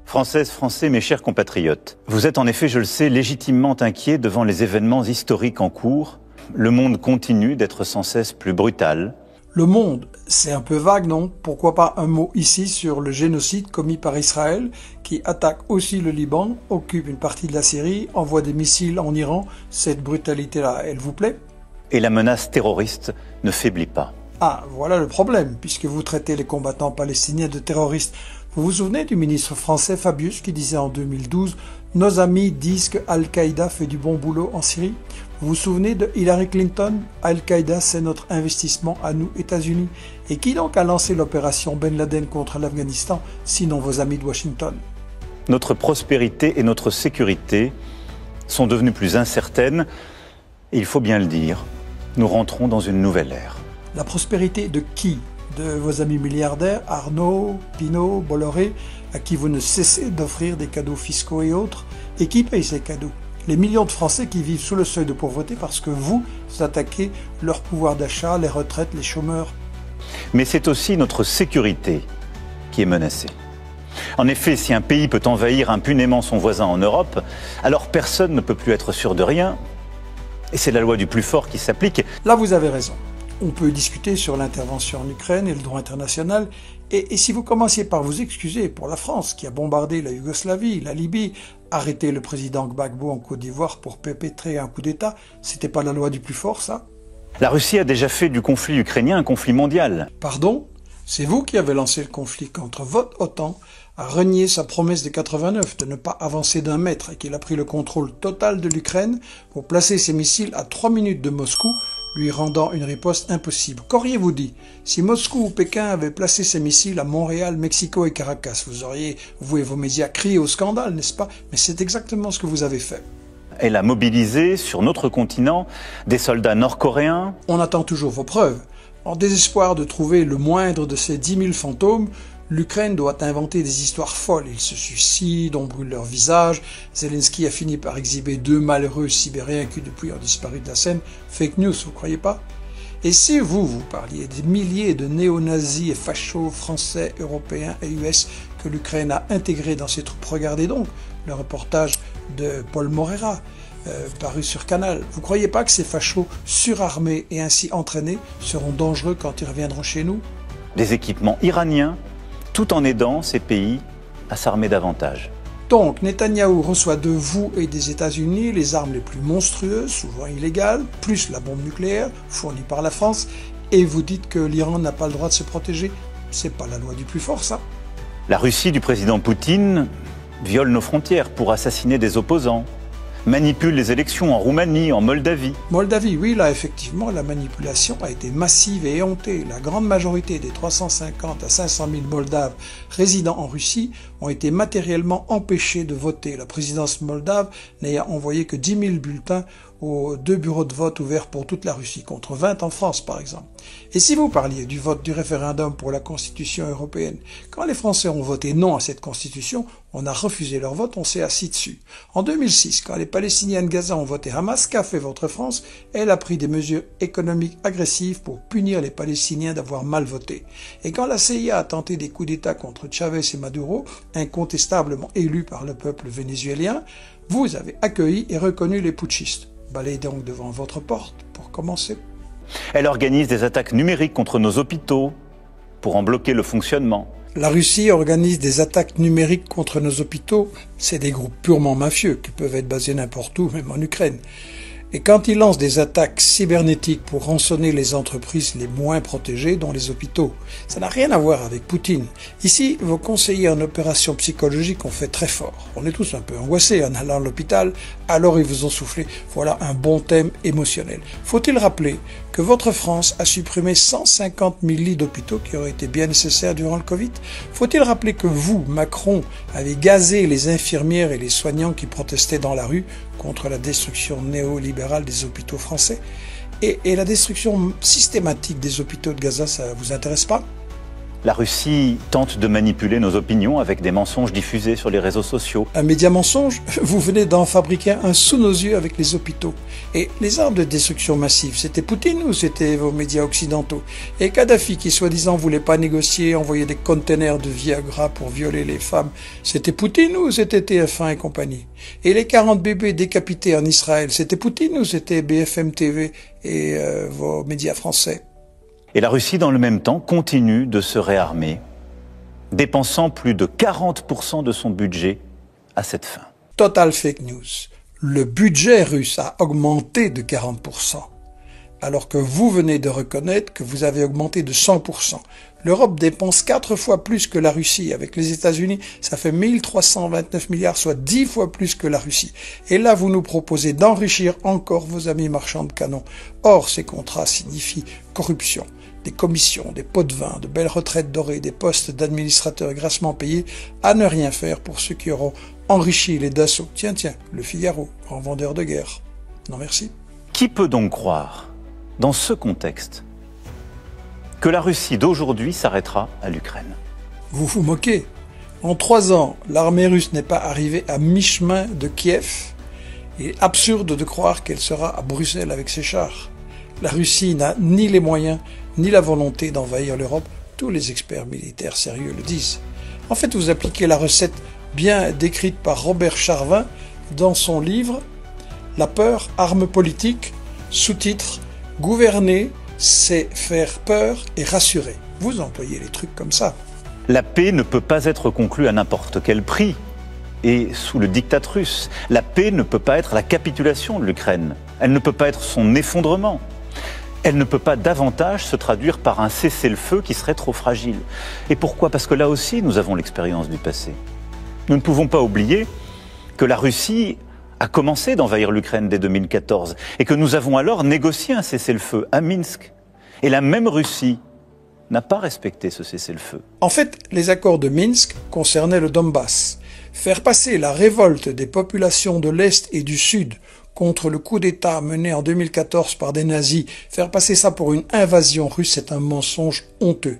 Françaises, Français, mes chers compatriotes, vous êtes en effet, je le sais, légitimement inquiets devant les événements historiques en cours. Le monde continue d'être sans cesse plus brutal. Le monde, c'est un peu vague, non? Pourquoi pas un mot ici sur le génocide commis par Israël, qui attaque aussi le Liban, occupe une partie de la Syrie, envoie des missiles en Iran. Cette brutalité-là, elle vous plaît? Et la menace terroriste ne faiblit pas. Ah, voilà le problème, puisque vous traitez les combattants palestiniens de terroristes. Vous vous souvenez du ministre français Fabius qui disait en 2012 « Nos amis disent que Al-Qaïda fait du bon boulot en Syrie ». Vous vous souvenez de Hillary Clinton? Al-Qaïda, c'est notre investissement à nous, États-Unis. Et qui donc a lancé l'opération Ben Laden contre l'Afghanistan, sinon vos amis de Washington? Notre prospérité et notre sécurité sont devenues plus incertaines. Et il faut bien le dire, nous rentrons dans une nouvelle ère. La prospérité de qui? De vos amis milliardaires, Arnaud, Pinault, Bolloré, à qui vous ne cessez d'offrir des cadeaux fiscaux et autres? Et qui paye ces cadeaux? Les millions de Français qui vivent sous le seuil de pauvreté parce que vous attaquez leur pouvoir d'achat, les retraites, les chômeurs. Mais c'est aussi notre sécurité qui est menacée. En effet, si un pays peut envahir impunément son voisin en Europe, alors personne ne peut plus être sûr de rien. Et c'est la loi du plus fort qui s'applique. Là, vous avez raison. On peut discuter sur l'intervention en Ukraine et le droit international. Et si vous commenciez par vous excuser pour la France qui a bombardé la Yougoslavie, la Libye, arrêté le président Gbagbo en Côte d'Ivoire pour perpétrer un coup d'État, c'était pas la loi du plus fort, ça? La Russie a déjà fait du conflit ukrainien un conflit mondial. Pardon? C'est vous qui avez lancé le conflit contre votre OTAN, a renié sa promesse de 89 de ne pas avancer d'un mètre et qu'il a pris le contrôle total de l'Ukraine pour placer ses missiles à 3 minutes de Moscou, lui rendant une riposte impossible. Qu'auriez-vous dit si Moscou ou Pékin avaient placé ses missiles à Montréal, Mexico et Caracas? Vous auriez, vous et vos médias, crié au scandale, n'est-ce pas? Mais c'est exactement ce que vous avez fait. Elle a mobilisé sur notre continent des soldats nord-coréens. On attend toujours vos preuves. En désespoir de trouver le moindre de ces 10 000 fantômes, l'Ukraine doit inventer des histoires folles. Ils se suicident, on brûle leur visage. Zelensky a fini par exhiber 2 malheureux Sibériens qui depuis ont disparu de la scène. Fake news, vous croyez pas? Et si vous parliez des milliers de néo-nazis et fachos français, européens et US que l'Ukraine a intégrés dans ses troupes, regardez donc le reportage de Paul Morera, paru sur Canal. Vous croyez pas que ces fachos surarmés et ainsi entraînés seront dangereux quand ils reviendront chez nous? Des équipements iraniens, tout en aidant ces pays à s'armer davantage. Donc, Netanyahou reçoit de vous et des États-Unis les armes les plus monstrueuses, souvent illégales, plus la bombe nucléaire fournie par la France, et vous dites que l'Iran n'a pas le droit de se protéger. C'est pas la loi du plus fort, ça. La Russie du président Poutine viole nos frontières pour assassiner des opposants, manipule les élections en Roumanie, en Moldavie. Moldavie, oui, là, effectivement, la manipulation a été massive et éhontée. La grande majorité des 350 à 500 000 Moldaves résidant en Russie ont été matériellement empêchés de voter. La présidence moldave n'ayant envoyé que 10 000 bulletins aux 2 bureaux de vote ouverts pour toute la Russie, contre 20 en France, par exemple. Et si vous parliez du vote du référendum pour la Constitution européenne, quand les Français ont voté non à cette Constitution, on a refusé leur vote, on s'est assis dessus. En 2006, quand les Palestiniens de Gaza ont voté Hamas, qu'a fait votre France? Elle a pris des mesures économiques agressives pour punir les Palestiniens d'avoir mal voté. Et quand la CIA a tenté des coups d'État contre Chavez et Maduro, incontestablement élus par le peuple vénézuélien, vous avez accueilli et reconnu les putschistes. Balayez donc devant votre porte pour commencer. Elle organise des attaques numériques contre nos hôpitaux pour en bloquer le fonctionnement. La Russie organise des attaques numériques contre nos hôpitaux. C'est des groupes purement mafieux qui peuvent être basés n'importe où, même en Ukraine. Et quand ils lancent des attaques cybernétiques pour rançonner les entreprises les moins protégées, dont les hôpitaux, ça n'a rien à voir avec Poutine. Ici, vos conseillers en opération psychologique ont fait très fort. On est tous un peu angoissés en allant à l'hôpital, alors ils vous ont soufflé. Voilà un bon thème émotionnel. Faut-il rappeler que votre France a supprimé 150 000 lits d'hôpitaux qui auraient été bien nécessaires durant le Covid? Faut-il rappeler que vous, Macron, avez gazé les infirmières et les soignants qui protestaient dans la rue contre la destruction néolibérale des hôpitaux français? Et la destruction systématique des hôpitaux de Gaza, ça vous intéresse pas? La Russie tente de manipuler nos opinions avec des mensonges diffusés sur les réseaux sociaux. Un média mensonge, vous venez d'en fabriquer un sous nos yeux avec les hôpitaux. Et les armes de destruction massive, c'était Poutine ou c'était vos médias occidentaux? Et Kadhafi qui soi-disant voulait pas négocier, envoyer des containers de Viagra pour violer les femmes, c'était Poutine ou c'était TF1 et compagnie? Et les 40 bébés décapités en Israël, c'était Poutine ou c'était BFM TV et vos médias français? Et la Russie, dans le même temps, continue de se réarmer, dépensant plus de 40% de son budget à cette fin. Total fake news. Le budget russe a augmenté de 40%, alors que vous venez de reconnaître que vous avez augmenté de 100%. L'Europe dépense 4 fois plus que la Russie. Avec les États-Unis, ça fait 1329 milliards, soit 10 fois plus que la Russie. Et là, vous nous proposez d'enrichir encore vos amis marchands de canons. Or, ces contrats signifient corruption. Des commissions, des pots de vin, de belles retraites dorées, des postes d'administrateurs grassement payés, à ne rien faire pour ceux qui auront enrichi les Dassault. Tiens, le Figaro, grand vendeur de guerre. Non merci. Qui peut donc croire, dans ce contexte, que la Russie d'aujourd'hui s'arrêtera à l'Ukraine? Vous vous moquez. En 3 ans, l'armée russe n'est pas arrivée à mi-chemin de Kiev. Il est absurde de croire qu'elle sera à Bruxelles avec ses chars. La Russie n'a ni les moyens, ni la volonté d'envahir l'Europe. Tous les experts militaires sérieux le disent. En fait, vous appliquez la recette bien décrite par Robert Charvin dans son livre « La peur, arme politique », sous-titre « Gouverner, c'est faire peur et rassurer ». Vous employez les trucs comme ça. La paix ne peut pas être conclue à n'importe quel prix et sous le diktat russe. La paix ne peut pas être la capitulation de l'Ukraine. Elle ne peut pas être son effondrement. Elle ne peut pas davantage se traduire par un cessez-le-feu qui serait trop fragile. Et pourquoi? Parce que là aussi, nous avons l'expérience du passé. Nous ne pouvons pas oublier que la Russie a commencé d'envahir l'Ukraine dès 2014 et que nous avons alors négocié un cessez-le-feu à Minsk. Et la même Russie n'a pas respecté ce cessez-le-feu. En fait, les accords de Minsk concernaient le Donbass. Faire passer la révolte des populations de l'Est et du Sud contre le coup d'État mené en 2014 par des nazis, faire passer ça pour une invasion russe, c'est un mensonge honteux.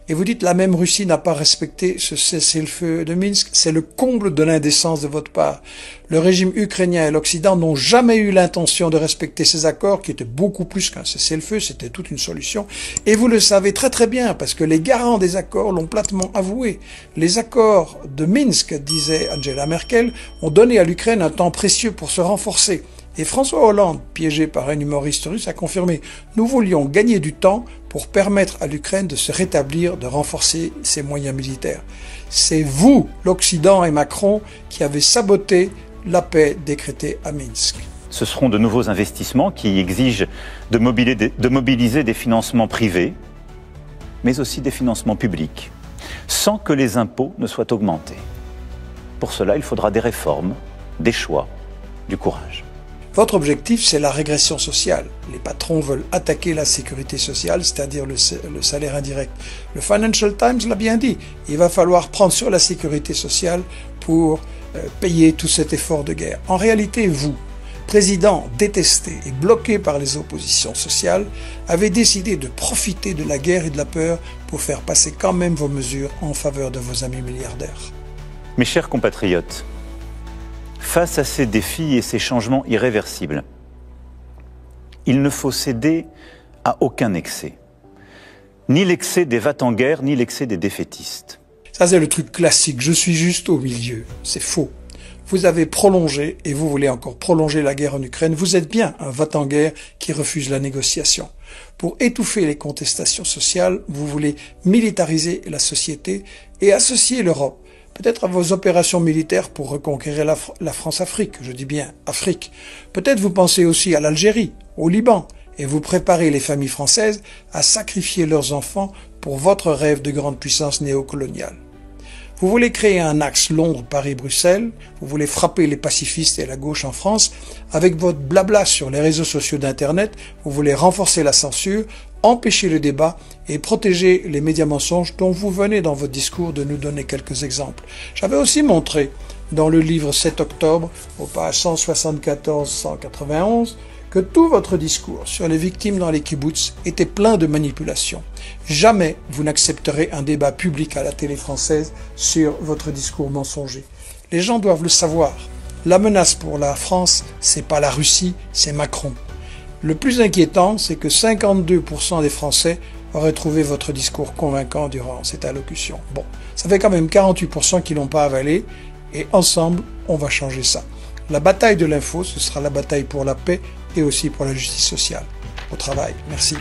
Et vous dites la même Russie n'a pas respecté ce cessez-le-feu de Minsk, c'est le comble de l'indécence de votre part. Le régime ukrainien et l'Occident n'ont jamais eu l'intention de respecter ces accords qui étaient beaucoup plus qu'un cessez-le-feu, c'était toute une solution. Et vous le savez très très bien parce que les garants des accords l'ont platement avoué. Les accords de Minsk, disait Angela Merkel, ont donné à l'Ukraine un temps précieux pour se renforcer. Et François Hollande, piégé par un humoriste russe, a confirmé « Nous voulions gagner du temps pour permettre à l'Ukraine de se rétablir, de renforcer ses moyens militaires. » C'est vous, l'Occident et Macron, qui avez saboté la paix décrétée à Minsk. Ce seront de nouveaux investissements qui exigent de mobiliser des financements privés, mais aussi des financements publics, sans que les impôts ne soient augmentés. Pour cela, il faudra des réformes, des choix, du courage. Votre objectif, c'est la régression sociale. Les patrons veulent attaquer la sécurité sociale, c'est-à-dire le salaire indirect. Le Financial Times l'a bien dit. Il va falloir prendre sur la sécurité sociale pour payer tout cet effort de guerre. En réalité, vous, président détesté et bloqué par les oppositions sociales, avez décidé de profiter de la guerre et de la peur pour faire passer quand même vos mesures en faveur de vos amis milliardaires. Mes chers compatriotes, face à ces défis et ces changements irréversibles, il ne faut céder à aucun excès. Ni l'excès des va-t-en-guerre, ni l'excès des défaitistes. Ça, c'est le truc classique. Je suis juste au milieu. C'est faux. Vous avez prolongé, et vous voulez encore prolonger la guerre en Ukraine. Vous êtes bien un va-t-en-guerre qui refuse la négociation. Pour étouffer les contestations sociales, vous voulez militariser la société et associer l'Europe. Peut-être à vos opérations militaires pour reconquérir la France-Afrique, je dis bien Afrique. Peut-être vous pensez aussi à l'Algérie, au Liban, et vous préparez les familles françaises à sacrifier leurs enfants pour votre rêve de grande puissance néocoloniale. Vous voulez créer un axe Londres-Paris-Bruxelles, vous voulez frapper les pacifistes et la gauche en France, avec votre blabla sur les réseaux sociaux d'Internet, vous voulez renforcer la censure, empêcher le débat et protéger les médias mensonges dont vous venez dans votre discours de nous donner quelques exemples. J'avais aussi montré dans le livre 7 octobre, aux pages 174-191, que tout votre discours sur les victimes dans les kibboutz était plein de manipulations. Jamais vous n'accepterez un débat public à la télé française sur votre discours mensonger. Les gens doivent le savoir. La menace pour la France, c'est pas la Russie, c'est Macron. Le plus inquiétant, c'est que 52% des Français auraient trouvé votre discours convaincant durant cette allocution. Bon, ça fait quand même 48% qui l'ont pas avalé, et ensemble, on va changer ça. La bataille de l'info, ce sera la bataille pour la paix et aussi pour la justice sociale. Au travail. Merci.